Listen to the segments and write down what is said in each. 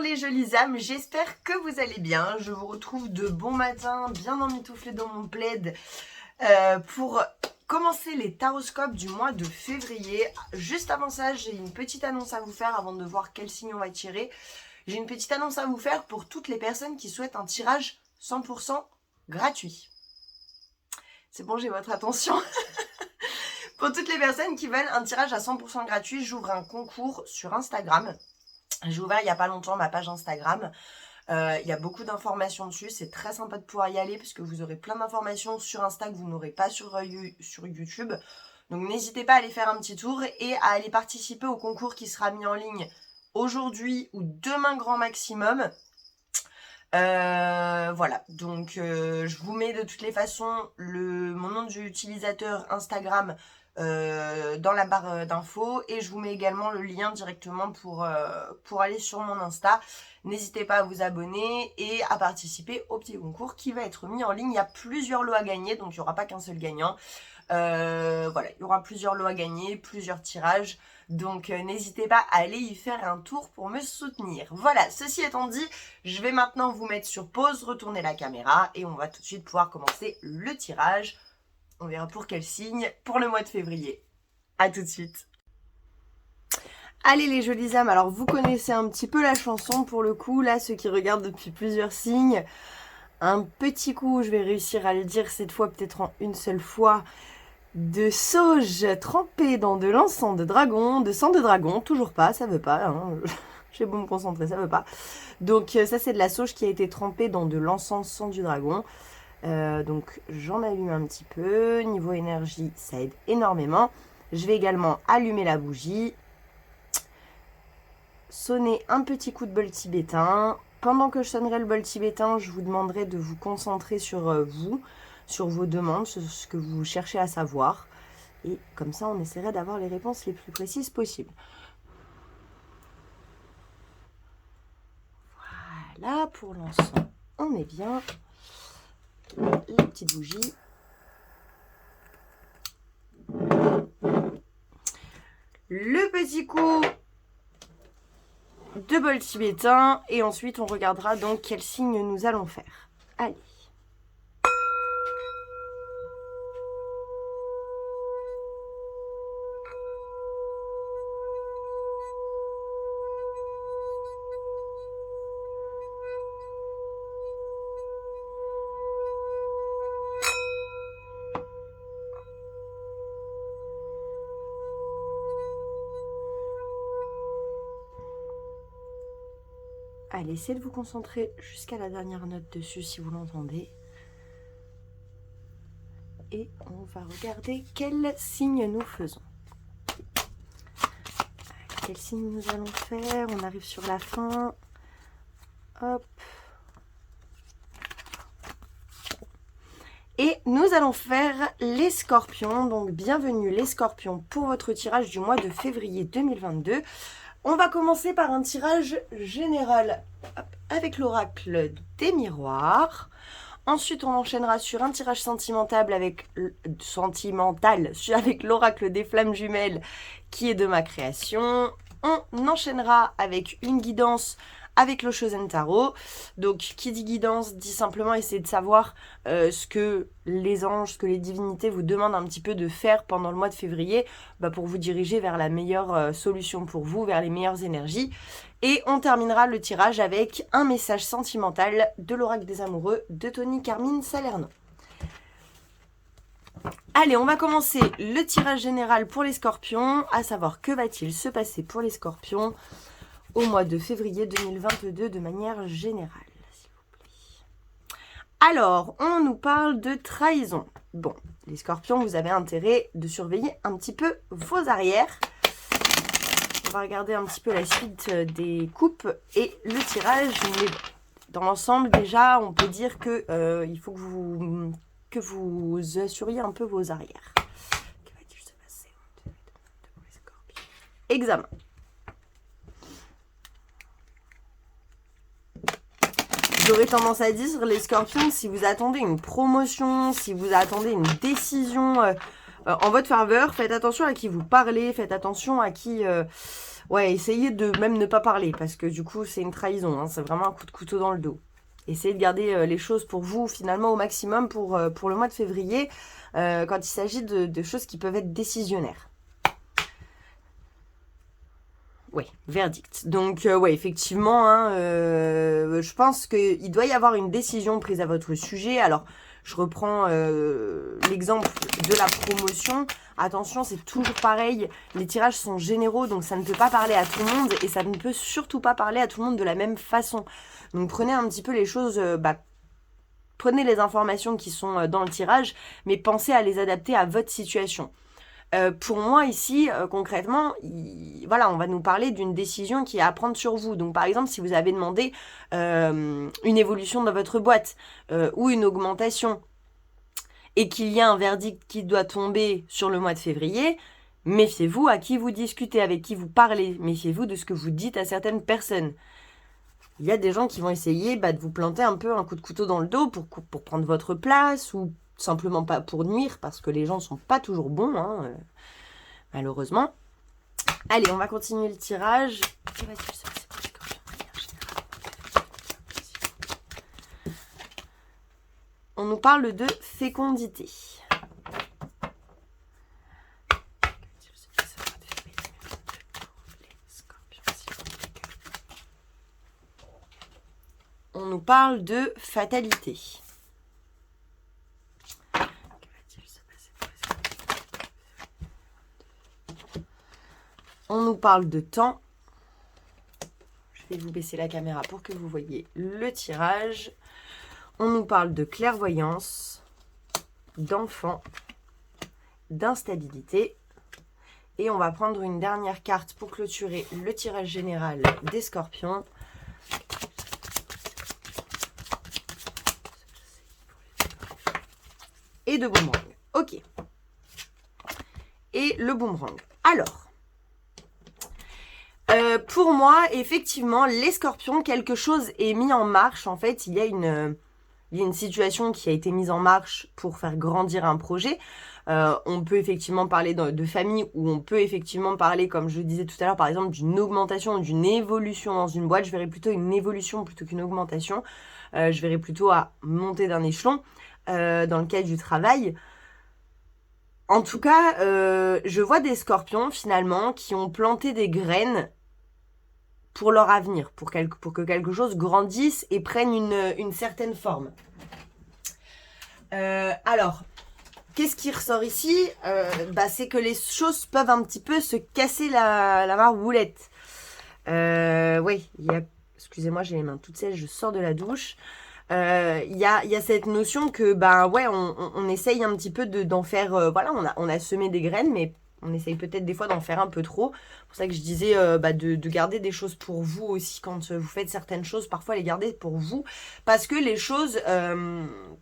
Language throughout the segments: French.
les jolies âmes, j'espère que vous allez bien. Je vous retrouve de bon matin, bien emmitouflée dans mon plaid pour commencer les taroscopes du mois de février. Juste avant ça, j'ai une petite annonce à vous faire avant de voir quel signe on va tirer. J'ai une petite annonce à vous faire pour toutes les personnes qui souhaitent un tirage 100% gratuit. C'est bon, j'ai votre attention. Pour toutes les personnes qui veulent un tirage à 100% gratuit, j'ouvre un concours sur Instagram. J'ai ouvert il n'y a pas longtemps ma page Instagram. Il y a beaucoup d'informations dessus. C'est très sympa de pouvoir y aller parce que vous aurez plein d'informations sur Insta que vous n'aurez pas sur YouTube. Donc n'hésitez pas à aller faire un petit tour et à aller participer au concours qui sera mis en ligne aujourd'hui ou demain grand maximum. Voilà, donc je vous mets de toutes les façons mon nom d'utilisateur Instagram dans la barre d'infos et je vous mets également le lien directement pour aller sur mon Insta. N'hésitez pas à vous abonner et à participer au petit concours qui va être mis en ligne. Il y a plusieurs lots à gagner, donc il n'y aura pas qu'un seul gagnant. Voilà, il y aura plusieurs lots à gagner, plusieurs tirages. Donc n'hésitez pas à aller y faire un tour pour me soutenir. Voilà, ceci étant dit, je vais maintenant vous mettre sur pause, retourner la caméra et on va tout de suite pouvoir commencer le tirage. On verra pour quel signe pour le mois de février. A tout de suite. Allez les jolies âmes, alors vous connaissez un petit peu la chanson pour le coup, là ceux qui regardent depuis plusieurs signes. Un petit coup, je vais réussir à le dire cette fois, peut-être en une seule fois. De sauge trempée dans de l'encens de dragon, de sang de dragon, toujours pas, ça veut pas, hein. J'ai beau me concentrer, ça veut pas. Donc ça c'est de la sauge qui a été trempée dans de l'encens sang du dragon. Donc j'en allume un petit peu, niveau énergie ça aide énormément. Je vais également allumer la bougie, sonner un petit coup de bol tibétain. Pendant que je sonnerai le bol tibétain, je vous demanderai de vous concentrer sur vous, sur vos demandes, sur ce que vous cherchez à savoir. Et comme ça, on essaierait d'avoir les réponses les plus précises possibles. Voilà, pour l'encens, on est bien. Les petites bougies. Le petit coup de bol tibétain. Et ensuite, on regardera donc quel signe nous allons faire. Allez. Allez, essayez de vous concentrer jusqu'à la dernière note dessus si vous l'entendez. Et on va regarder quel signe nous faisons. Quel signe nous allons faire? On arrive sur la fin. Hop. Et nous allons faire les scorpions. Donc bienvenue les scorpions pour votre tirage du mois de février 2022. On va commencer par un tirage général avec l'oracle des miroirs. Ensuite, on enchaînera sur un tirage sentimental avec l'oracle des flammes jumelles qui est de ma création. On enchaînera avec une guidance avec le Chosen Tarot. Donc, qui dit guidance, dit simplement essayer de savoir ce que les anges, ce que les divinités vous demandent un petit peu de faire pendant le mois de février pour vous diriger vers la meilleure solution pour vous, vers les meilleures énergies. Et on terminera le tirage avec un message sentimental de l'oracle des amoureux de Tony Carmine Salerno. Allez, on va commencer le tirage général pour les scorpions, à savoir que va-t-il se passer pour les scorpions au mois de février 2022 de manière générale, s'il vous plaît. Alors, on nous parle de trahison. Bon, les scorpions, vous avez intérêt de surveiller un petit peu vos arrières. On va regarder un petit peu la suite des coupes et le tirage. Mais dans l'ensemble, déjà, on peut dire que il faut que vous assuriez un peu vos arrières. Que va-t-il se passer pour les scorpions? Examen. J'aurais tendance à dire, les scorpions, si vous attendez une promotion, si vous attendez une décision en votre faveur, faites attention à qui vous parlez, faites attention à qui Ouais, essayez de même ne pas parler, parce que du coup, c'est une trahison, hein, c'est vraiment un coup de couteau dans le dos. Essayez de garder les choses pour vous, finalement, au maximum pour le mois de février, quand il s'agit de choses qui peuvent être décisionnaires. Oui, verdict. Donc, ouais, effectivement, hein, je pense qu'il doit y avoir une décision prise à votre sujet. Alors, je reprends l'exemple de la promotion. Attention, c'est toujours pareil. Les tirages sont généraux, donc ça ne peut pas parler à tout le monde et ça ne peut surtout pas parler à tout le monde de la même façon. Donc, prenez un petit peu les choses... prenez les informations qui sont dans le tirage, mais pensez à les adapter à votre situation. Pour moi ici, concrètement, voilà, on va nous parler d'une décision qui est à prendre sur vous. Donc par exemple, si vous avez demandé une évolution dans votre boîte ou une augmentation et qu'il y a un verdict qui doit tomber sur le mois de février, méfiez-vous à qui vous discutez, avec qui vous parlez. Méfiez-vous de ce que vous dites à certaines personnes. Il y a des gens qui vont essayer de vous planter un peu un coup de couteau dans le dos pour prendre votre place ou simplement pas pour nuire, parce que les gens sont pas toujours bons, hein, malheureusement. Allez, on va continuer le tirage. On nous parle de fécondité. On nous parle de fatalité. On nous parle de temps. Je vais vous baisser la caméra pour que vous voyez le tirage. On nous parle de clairvoyance, d'enfant, d'instabilité. Et on va prendre une dernière carte pour clôturer le tirage général des scorpions. Et de boomerang. Ok. Et le boomerang. Alors, pour moi, effectivement, les scorpions, quelque chose est mis en marche. En fait, il y a une situation qui a été mise en marche pour faire grandir un projet. On peut effectivement parler de famille, ou on peut effectivement parler, comme je disais tout à l'heure, par exemple, d'une augmentation, d'une évolution dans une boîte. Je verrais plutôt une évolution plutôt qu'une augmentation. Je verrais plutôt à monter d'un échelon dans le cadre du travail. En tout cas, je vois des scorpions, finalement, qui ont planté des graines pour leur avenir, pour que quelque chose grandisse et prenne une certaine forme. Alors, qu'est-ce qui ressort ici? C'est que les choses peuvent un petit peu se casser la marboulette. Oui, excusez-moi, j'ai les mains toutes sèches, je sors de la douche. Il y a cette notion que, on essaye un petit peu d'en faire... voilà, on a semé des graines, mais on essaye peut-être des fois d'en faire un peu trop. C'est pour ça que je disais de garder des choses pour vous aussi quand vous faites certaines choses. Parfois, les garder pour vous. Parce que les choses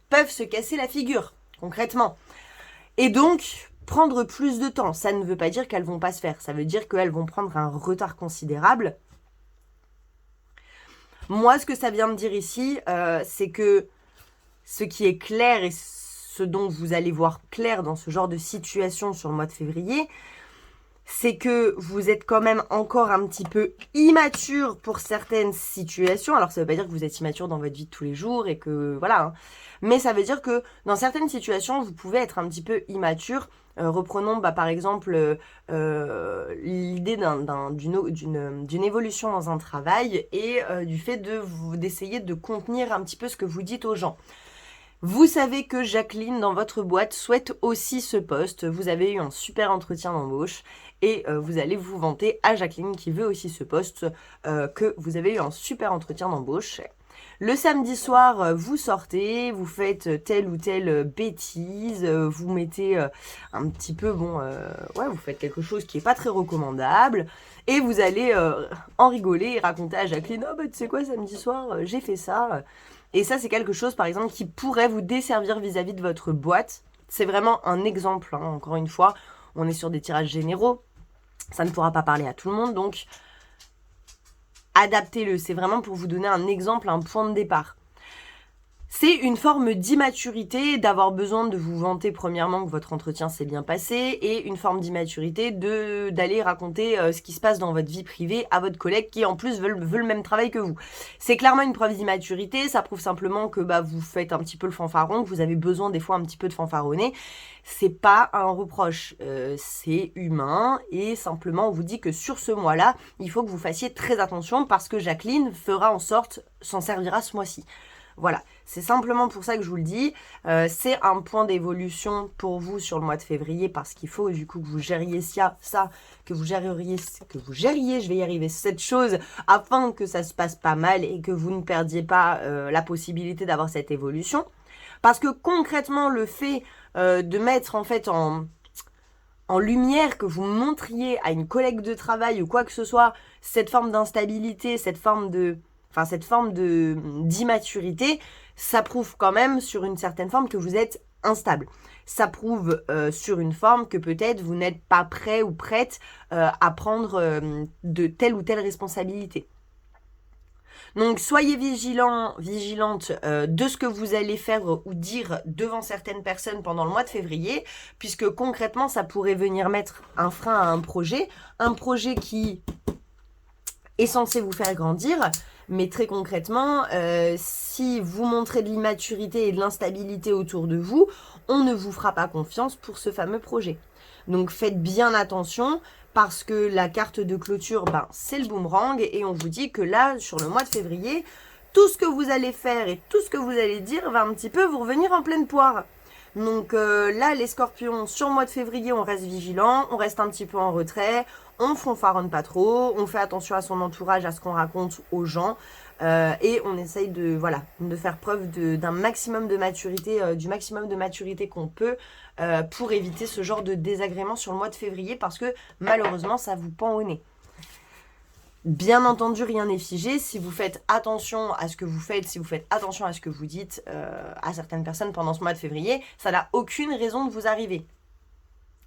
peuvent se casser la figure, concrètement. Et donc, prendre plus de temps. Ça ne veut pas dire qu'elles vont pas se faire. Ça veut dire qu'elles vont prendre un retard considérable. Moi, ce que ça vient me dire ici, c'est que ce qui est clair et ce dont vous allez voir clair dans ce genre de situation sur le mois de février, c'est que vous êtes quand même encore un petit peu immature pour certaines situations. Alors, ça ne veut pas dire que vous êtes immature dans votre vie de tous les jours et que, voilà. Hein. Mais ça veut dire que dans certaines situations, vous pouvez être un petit peu immature. Reprenons par exemple l'idée d'une évolution dans un travail et du fait d'essayer de contenir un petit peu ce que vous dites aux gens. Vous savez que Jacqueline, dans votre boîte, souhaite aussi ce poste. Vous avez eu un super entretien d'embauche et vous allez vous vanter à Jacqueline qui veut aussi ce poste, que vous avez eu un super entretien d'embauche. Le samedi soir, vous sortez, vous faites telle ou telle bêtise, vous mettez un petit peu, vous faites quelque chose qui n'est pas très recommandable, et vous allez en rigoler et raconter à Jacqueline, « Oh, tu sais quoi, samedi soir, j'ai fait ça ». Et ça, c'est quelque chose, par exemple, qui pourrait vous desservir vis-à-vis de votre boîte. C'est vraiment un exemple, hein, encore une fois. On est sur des tirages généraux. Ça ne pourra pas parler à tout le monde, donc adaptez-le. C'est vraiment pour vous donner un exemple, un point de départ. C'est une forme d'immaturité d'avoir besoin de vous vanter premièrement que votre entretien s'est bien passé et une forme d'immaturité d'aller raconter ce qui se passe dans votre vie privée à votre collègue qui en plus veut le même travail que vous. C'est clairement une preuve d'immaturité, ça prouve simplement que vous faites un petit peu le fanfaron, que vous avez besoin des fois un petit peu de fanfaronner. C'est pas un reproche, c'est humain et simplement on vous dit que sur ce mois-là, il faut que vous fassiez très attention parce que Jacqueline fera en sorte, s'en servira ce mois-ci. Voilà, c'est simplement pour ça que je vous le dis. C'est un point d'évolution pour vous sur le mois de février parce qu'il faut du coup que vous gériez que vous gériez, je vais y arriver, cette chose afin que ça se passe pas mal et que vous ne perdiez pas la possibilité d'avoir cette évolution. Parce que concrètement, le fait de mettre en fait en lumière, que vous montriez à une collègue de travail ou quoi que ce soit cette forme d'instabilité, cette forme d'immaturité, ça prouve quand même sur une certaine forme que vous êtes instable. Ça prouve sur une forme que peut-être vous n'êtes pas prêt ou prête à prendre de telle ou telle responsabilité. Donc soyez vigilante de ce que vous allez faire ou dire devant certaines personnes pendant le mois de février, puisque concrètement ça pourrait venir mettre un frein à un projet qui est censé vous faire grandir. Mais très concrètement, si vous montrez de l'immaturité et de l'instabilité autour de vous, on ne vous fera pas confiance pour ce fameux projet. Donc faites bien attention parce que la carte de clôture, c'est le boomerang et on vous dit que là, sur le mois de février, tout ce que vous allez faire et tout ce que vous allez dire va un petit peu vous revenir en pleine poire. Donc là, les scorpions, sur le mois de février, on reste vigilant, on reste un petit peu en retrait, on fanfaronne pas trop, on fait attention à son entourage, à ce qu'on raconte aux gens, et on essaye de faire preuve d'un maximum de maturité, du maximum de maturité qu'on peut pour éviter ce genre de désagrément sur le mois de février, parce que malheureusement, ça vous pend au nez. Bien entendu, rien n'est figé. Si vous faites attention à ce que vous faites, si vous faites attention à ce que vous dites à certaines personnes pendant ce mois de février, ça n'a aucune raison de vous arriver.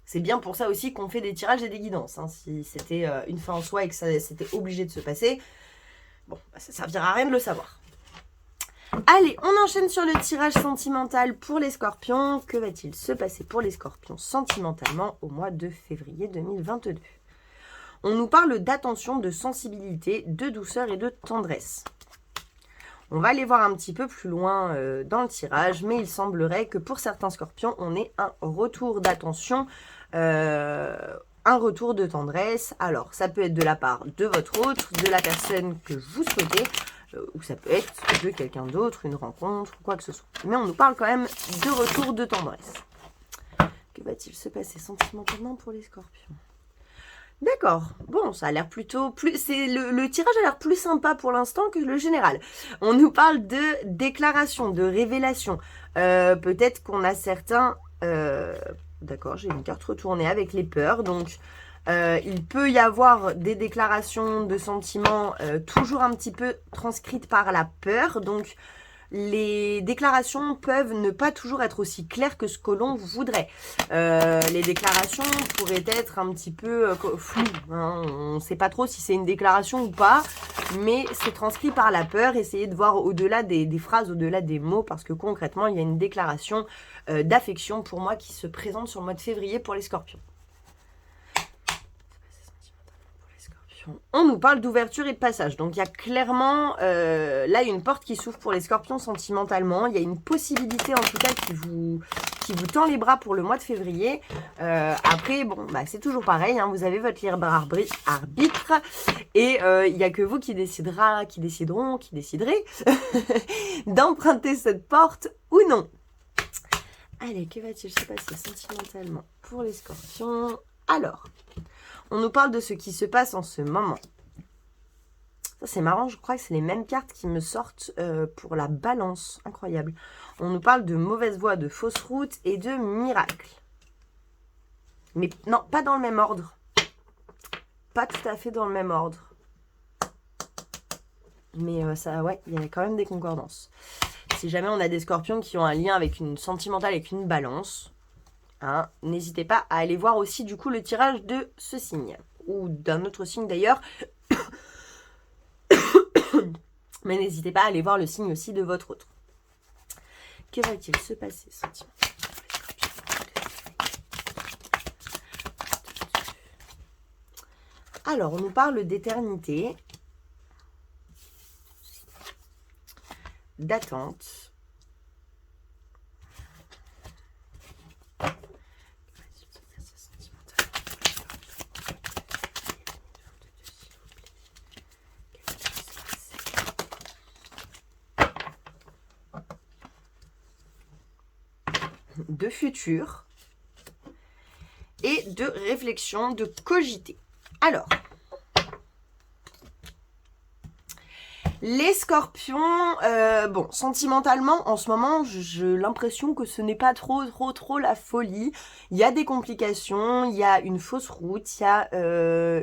C'est bien pour ça aussi qu'on fait des tirages et des guidances. Si c'était une fin en soi et que c'était obligé de se passer, ça ne servira à rien de le savoir. Allez, on enchaîne sur le tirage sentimental pour les scorpions. Que va-t-il se passer pour les scorpions sentimentalement au mois de février 2022 ? On nous parle d'attention, de sensibilité, de douceur et de tendresse. On va aller voir un petit peu plus loin dans le tirage, mais il semblerait que pour certains scorpions, on ait un retour d'attention, un retour de tendresse. Alors, ça peut être de la part de votre autre, de la personne que vous souhaitez, ou ça peut être de quelqu'un d'autre, une rencontre, quoi que ce soit. Mais on nous parle quand même de retour de tendresse. Que va-t-il se passer sentimentalement pour les scorpions ? D'accord, bon, ça a l'air plutôt le tirage a l'air plus sympa pour l'instant que le général. On nous parle de déclaration, de révélation. Peut-être qu'on a certains... D'accord, j'ai une carte retournée avec les peurs. Donc, il peut y avoir des déclarations de sentiments toujours un petit peu transcrites par la peur. Donc, les déclarations peuvent ne pas toujours être aussi claires que ce que l'on voudrait. Les déclarations pourraient être un petit peu floues. On ne sait pas trop si c'est une déclaration ou pas, mais c'est transcrit par la peur. Essayez de voir au-delà des phrases, au-delà des mots, parce que concrètement, il y a une déclaration d'affection pour moi qui se présente sur le mois de février pour les scorpions. On nous parle d'ouverture et de passage. Donc, il y a clairement, là, une porte qui s'ouvre pour les scorpions sentimentalement. Il y a une possibilité, en tout cas, qui vous tend les bras pour le mois de février. Après, c'est toujours pareil. Vous avez votre libre arbitre. Et il n'y a que vous qui déciderez d'emprunter cette porte ou non. Allez, que va-t-il se passer sentimentalement pour les scorpions ? Alors... on nous parle de ce qui se passe en ce moment. Ça, c'est marrant, je crois que c'est les mêmes cartes qui me sortent pour la balance. Incroyable. On nous parle de mauvaise voie, de fausse route et de miracle. Mais non, pas dans le même ordre. Pas tout à fait dans le même ordre. Mais ça, ouais, il y a quand même des concordances. Si jamais on a des scorpions qui ont un lien avec une sentimentale, avec une balance... n'hésitez pas à aller voir aussi du coup le tirage de ce signe ou d'un autre signe d'ailleurs mais n'hésitez pas à aller voir le signe aussi de votre autre. Que va-t-il se passer, sentiment? Alors, on nous parle d'éternité, d'attente, de futur et de réflexion, de cogiter. Alors, les scorpions, bon, sentimentalement, en ce moment, j'ai l'impression que ce n'est pas trop la folie. Il y a des complications, il y a une fausse route, il y a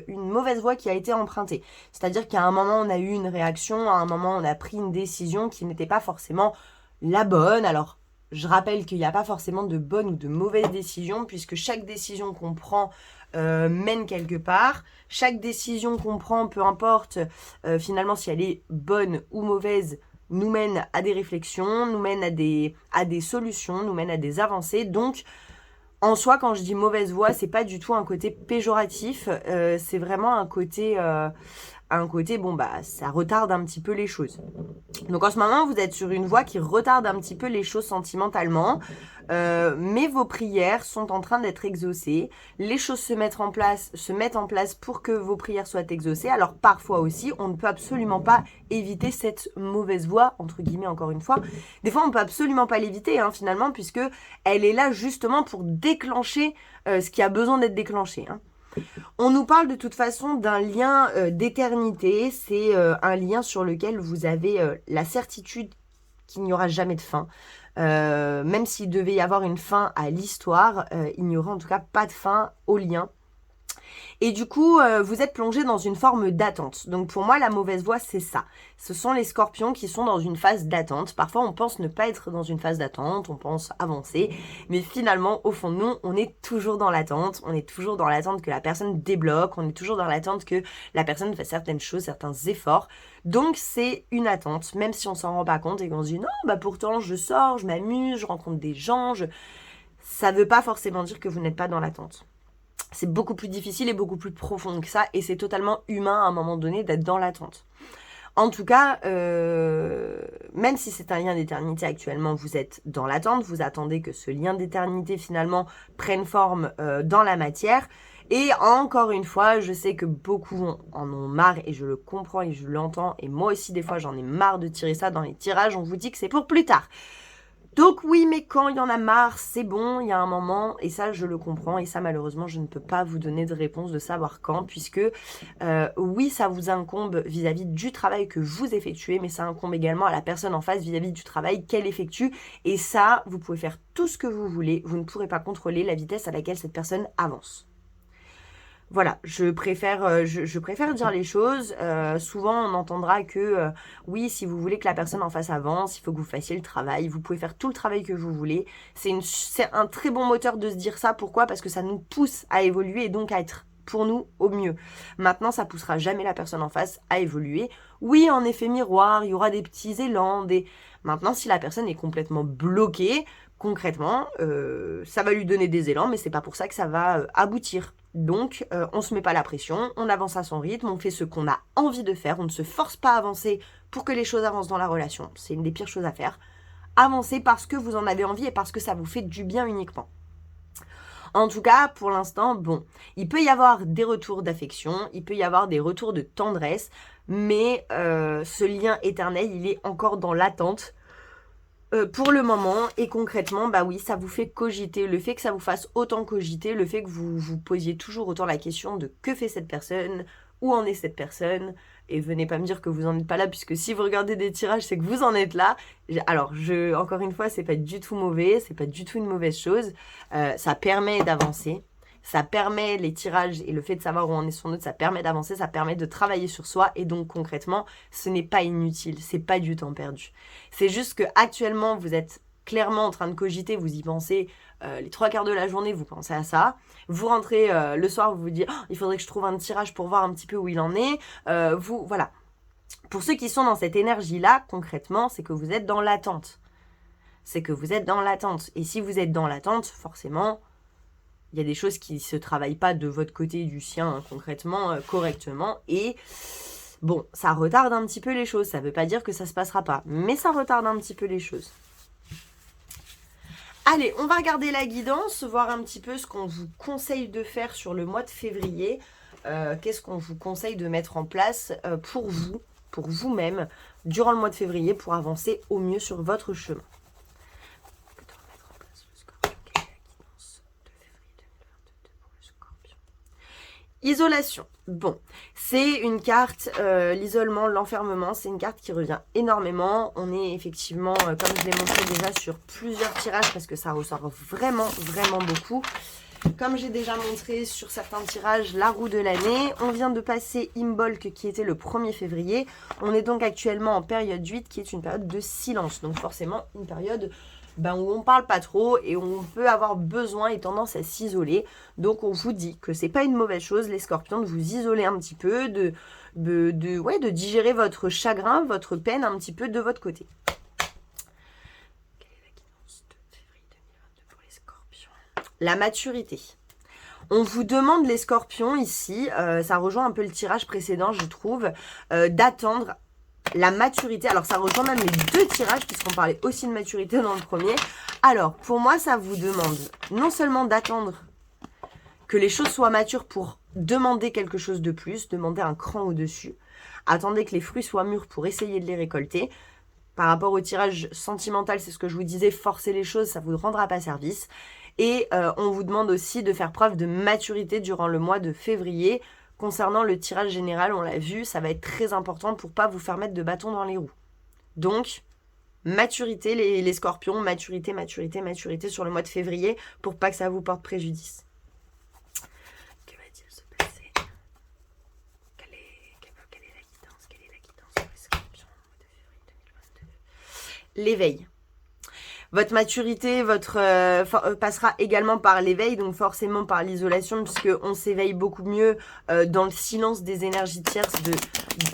une mauvaise voie qui a été empruntée. C'est-à-dire qu'à un moment, on a eu une réaction, à un moment, on a pris une décision qui n'était pas forcément la bonne. Alors, je rappelle qu'il n'y a pas forcément de bonne ou de mauvaise décision, puisque chaque décision qu'on prend mène quelque part. Chaque décision qu'on prend, peu importe finalement si elle est bonne ou mauvaise, nous mène à des réflexions, nous mène à des solutions, nous mène à des avancées. Donc, en soi, quand je dis mauvaise voie, c'est pas du tout un côté péjoratif, c'est vraiment un côté, bon bah ça retarde un petit peu les choses. Donc en ce moment, vous êtes sur une voie qui retarde un petit peu les choses sentimentalement, mais vos prières sont en train d'être exaucées. Les choses se mettent en place pour que vos prières soient exaucées. Alors parfois aussi, on ne peut absolument pas éviter cette mauvaise voie, entre guillemets encore une fois. Des fois, on ne peut absolument pas l'éviter finalement, puisque elle est là justement pour déclencher ce qui a besoin d'être déclenché. On nous parle de toute façon d'un lien d'éternité, c'est un lien sur lequel vous avez la certitude qu'il n'y aura jamais de fin. Même s'il devait y avoir une fin à l'histoire, il n'y aura en tout cas pas de fin au lien. Et du coup, vous êtes plongé dans une forme d'attente. Donc pour moi, la mauvaise voie, c'est ça. Ce sont les scorpions qui sont dans une phase d'attente. Parfois, on pense ne pas être dans une phase d'attente, on pense avancer. Mais finalement, au fond de nous, on est toujours dans l'attente. On est toujours dans l'attente que la personne débloque. On est toujours dans l'attente que la personne fasse certaines choses, certains efforts. Donc c'est une attente, même si on s'en rend pas compte et qu'on se dit non, bah pourtant je sors, je m'amuse, je rencontre des gens. Ça veut pas forcément dire que vous n'êtes pas dans l'attente. C'est beaucoup plus difficile et beaucoup plus profond que ça, et c'est totalement humain à un moment donné d'être dans l'attente. En tout cas, même si c'est un lien d'éternité actuellement, vous êtes dans l'attente, vous attendez que ce lien d'éternité finalement prenne forme dans la matière. Et encore une fois, je sais que beaucoup en ont marre, et je le comprends et je l'entends, et moi aussi des fois j'en ai marre de tirer ça dans les tirages, on vous dit que c'est pour plus tard. Donc oui, mais quand il y en a marre, c'est bon, il y a un moment, et ça je le comprends, et ça malheureusement je ne peux pas vous donner de réponse de savoir quand, puisque oui, ça vous incombe vis-à-vis du travail que vous effectuez, mais ça incombe également à la personne en face vis-à-vis du travail qu'elle effectue, et ça, vous pouvez faire tout ce que vous voulez, vous ne pourrez pas contrôler la vitesse à laquelle cette personne avance. Voilà, je préfère dire les choses. Souvent, on entendra que oui, si vous voulez que la personne en face avance, il faut que vous fassiez le travail. Vous pouvez faire tout le travail que vous voulez. C'est un très bon moteur de se dire ça. Pourquoi? Parce que ça nous pousse à évoluer et donc à être pour nous au mieux. Maintenant, ça poussera jamais la personne en face à évoluer. Oui, en effet miroir, il y aura des petits élans. Maintenant, si la personne est complètement bloquée, concrètement, ça va lui donner des élans, mais c'est pas pour ça que ça va aboutir. Donc, on se met pas la pression, on avance à son rythme, on fait ce qu'on a envie de faire, on ne se force pas à avancer pour que les choses avancent dans la relation. C'est une des pires choses à faire. Avancez parce que vous en avez envie et parce que ça vous fait du bien uniquement. En tout cas, pour l'instant, bon, il peut y avoir des retours d'affection, il peut y avoir des retours de tendresse, mais ce lien éternel, il est encore dans l'attente. Pour le moment, et concrètement, bah oui, ça vous fait cogiter. Le fait que ça vous fasse autant cogiter, le fait que vous vous posiez toujours autant la question de que fait cette personne, où en est cette personne, et venez pas me dire que vous en êtes pas là, puisque si vous regardez des tirages, c'est que vous en êtes là. Alors, encore une fois, c'est pas du tout mauvais, c'est pas du tout une mauvaise chose. Ça permet d'avancer. Ça permet les tirages et le fait de savoir où on est son autre, ça permet d'avancer, ça permet de travailler sur soi, et donc concrètement, ce n'est pas inutile, c'est pas du temps perdu. C'est juste que actuellement, vous êtes clairement en train de cogiter, vous y pensez les 3/4 de la journée, vous pensez à ça. Vous rentrez le soir, vous vous dites il faudrait que je trouve un tirage pour voir un petit peu où il en est. Voilà. Pour ceux qui sont dans cette énergie-là, concrètement, c'est que vous êtes dans l'attente. c'est que vous êtes dans l'attente. Et si vous êtes dans l'attente, forcément, il y a des choses qui ne se travaillent pas de votre côté et du sien, hein, concrètement, correctement. Et bon, ça retarde un petit peu les choses. Ça ne veut pas dire que ça ne se passera pas, mais ça retarde un petit peu les choses. Allez, on va regarder la guidance, voir un petit peu ce qu'on vous conseille de faire sur le mois de février. Qu'est-ce qu'on vous conseille de mettre en place pour vous, pour vous-même, durant le mois de février, pour avancer au mieux sur votre chemin. Isolation. Bon, c'est une carte, l'isolement, l'enfermement, c'est une carte qui revient énormément. On est effectivement, comme je l'ai montré déjà, sur plusieurs tirages parce que ça ressort vraiment, vraiment beaucoup. Comme j'ai déjà montré sur certains tirages, la roue de l'année. On vient de passer Imbolc qui était le 1er février. On est donc actuellement en période 8 qui est une période de silence. Donc forcément une période où on parle pas trop et où on peut avoir besoin et tendance à s'isoler. Donc on vous dit que c'est pas une mauvaise chose les scorpions de vous isoler un petit peu, de digérer votre chagrin, votre peine un petit peu de votre côté. La maturité. On vous demande les scorpions ici, ça rejoint un peu le tirage précédent je trouve, d'attendre la maturité. Alors ça rejoint même les deux tirages puisqu'on parlait aussi de maturité dans le premier. Alors pour moi ça vous demande non seulement d'attendre que les choses soient matures pour demander quelque chose de plus, demander un cran au-dessus. Attendez que les fruits soient mûrs pour essayer de les récolter. Par rapport au tirage sentimental, c'est ce que je vous disais, forcer les choses, ça ne vous rendra pas service. Et on vous demande aussi de faire preuve de maturité durant le mois de février. Concernant le tirage général, on l'a vu, ça va être très important pour ne pas vous faire mettre de bâton dans les roues. Donc, maturité les scorpions, maturité sur le mois de février pour pas que ça vous porte préjudice. Que va-t-il se passer? Quelle est la guidance pour les scorpions au mois de février 2022? L'éveil. Votre maturité passera également par l'éveil, donc forcément par l'isolation, puisqu'on s'éveille beaucoup mieux dans le silence des énergies tierces, de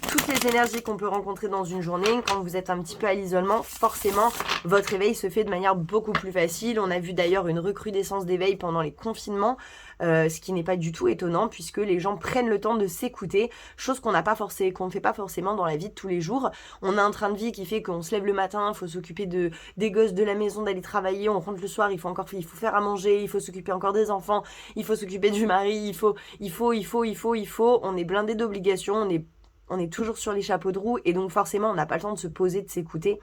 toutes les énergies qu'on peut rencontrer dans une journée. Quand vous êtes un petit peu à l'isolement, forcément, votre éveil se fait de manière beaucoup plus facile. On a vu d'ailleurs une recrudescence d'éveil pendant les confinements, ce qui n'est pas du tout étonnant, puisque les gens prennent le temps de s'écouter, chose qu'on ne fait pas forcément dans la vie de tous les jours. On a un train de vie qui fait qu'on se lève le matin, il faut s'occuper des gosses de la maison, d'aller travailler, on rentre le soir, il faut faire à manger, il faut s'occuper encore des enfants, il faut s'occuper du mari, il faut, on est blindé d'obligations, on est toujours sur les chapeaux de roue et donc forcément on n'a pas le temps de se poser, de s'écouter.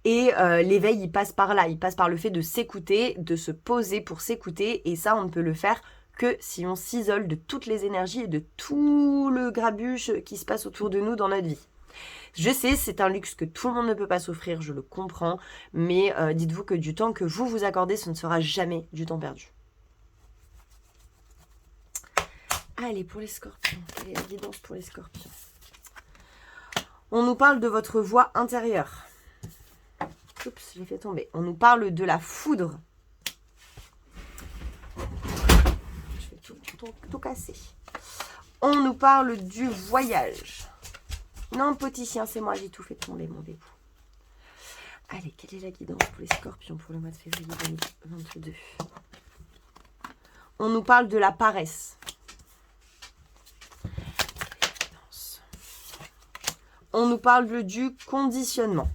Et l'éveil, il passe par là, il passe par le fait de s'écouter, de se poser pour s'écouter et ça on ne peut le faire que si on s'isole de toutes les énergies et de tout le grabuge qui se passe autour de nous dans notre vie. Je sais, c'est un luxe que tout le monde ne peut pas s'offrir, je le comprends, mais dites-vous que du temps que vous vous accordez, ce ne sera jamais du temps perdu. Allez, pour les scorpions, quelle est la guidance pour les scorpions? On nous parle de votre voix intérieure. Oups, j'ai fait tomber. On nous parle de la foudre. Je vais tout casser. On nous parle du voyage. Non, petit chien, c'est moi, j'ai tout fait tomber, mon début. Allez, quelle est la guidance pour les scorpions pour le mois de février 2022? On nous parle de la paresse. On nous parle du conditionnement.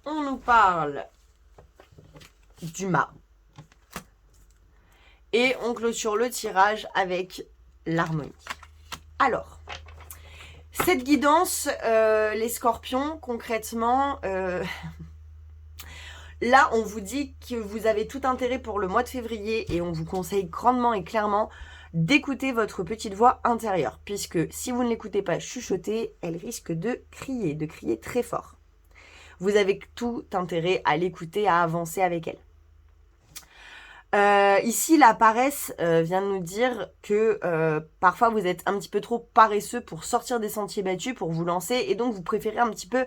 On nous parle du mât. Et on clôture le tirage avec l'harmonie. Alors, cette guidance, les scorpions, concrètement, là, on vous dit que vous avez tout intérêt pour le mois de février et on vous conseille grandement et clairement d'écouter votre petite voix intérieure. Puisque si vous ne l'écoutez pas chuchoter, elle risque de crier très fort. Vous avez tout intérêt à l'écouter, à avancer avec elle. Ici, la paresse vient de nous dire que parfois vous êtes un petit peu trop paresseux pour sortir des sentiers battus, pour vous lancer, et donc vous préférez un petit peu,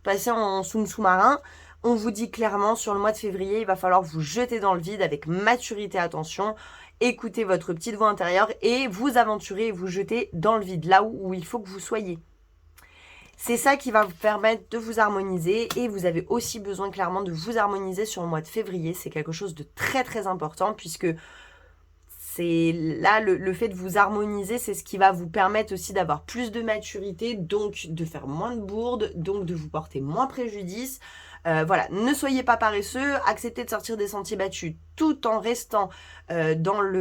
passer en sous-marin. On vous dit clairement, sur le mois de février, il va falloir vous jeter dans le vide avec maturité, attention, écoutez votre petite voix intérieure et vous aventurer et vous jeter dans le vide, là où il faut que vous soyez. C'est ça qui va vous permettre de vous harmoniser et vous avez aussi besoin clairement de vous harmoniser sur le mois de février. C'est quelque chose de très très important puisque c'est là le fait de vous harmoniser, c'est ce qui va vous permettre aussi d'avoir plus de maturité, donc de faire moins de bourdes, donc de vous porter moins préjudice. Voilà, ne soyez pas paresseux, acceptez de sortir des sentiers battus tout en restant dans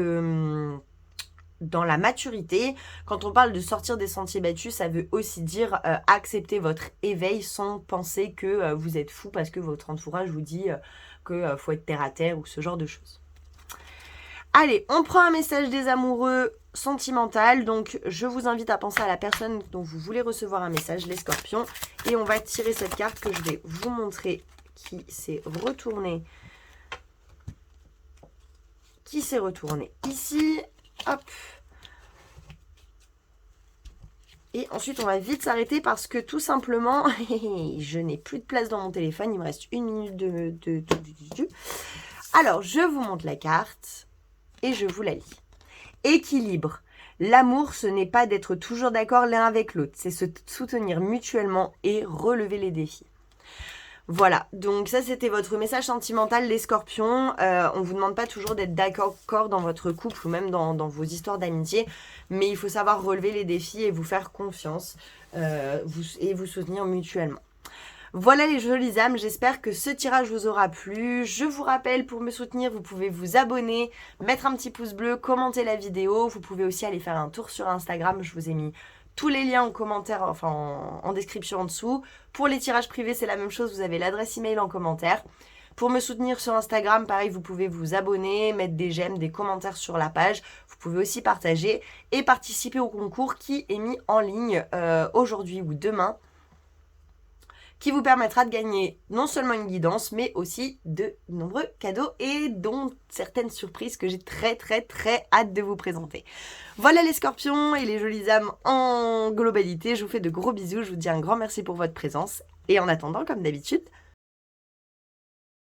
la maturité. Quand on parle de sortir des sentiers battus, ça veut aussi dire accepter votre éveil sans penser que vous êtes fou parce que votre entourage vous dit que faut être terre à terre ou ce genre de choses. Allez, on prend un message des amoureux sentimental. Donc, je vous invite à penser à la personne dont vous voulez recevoir un message, les scorpions. Et on va tirer cette carte que je vais vous montrer qui s'est retournée. Qui s'est retournée ici. Hop. Et ensuite, on va vite s'arrêter parce que tout simplement, je n'ai plus de place dans mon téléphone. Il me reste 1 minute de... Alors, je vous montre la carte et je vous la lis. Équilibre. L'amour, ce n'est pas d'être toujours d'accord l'un avec l'autre. C'est se soutenir mutuellement et relever les défis. Voilà, donc ça c'était votre message sentimental les scorpions. On ne vous demande pas toujours d'être d'accord dans votre couple ou même dans vos histoires d'amitié, mais il faut savoir relever les défis et vous faire confiance et vous soutenir mutuellement. Voilà les jolies âmes, j'espère que ce tirage vous aura plu. Je vous rappelle, pour me soutenir, vous pouvez vous abonner, mettre un petit pouce bleu, commenter la vidéo. Vous pouvez aussi aller faire un tour sur Instagram, je vous ai mis tous les liens en commentaire, enfin en description en dessous. Pour les tirages privés, c'est la même chose, vous avez l'adresse email en commentaire. Pour me soutenir sur Instagram, pareil, vous pouvez vous abonner, mettre des j'aime, des commentaires sur la page. Vous pouvez aussi partager et participer au concours qui est mis en ligne aujourd'hui ou demain, qui vous permettra de gagner non seulement une guidance, mais aussi de nombreux cadeaux et dont certaines surprises que j'ai très hâte de vous présenter. Voilà les scorpions et les jolies âmes en globalité, je vous fais de gros bisous, je vous dis un grand merci pour votre présence et en attendant, comme d'habitude,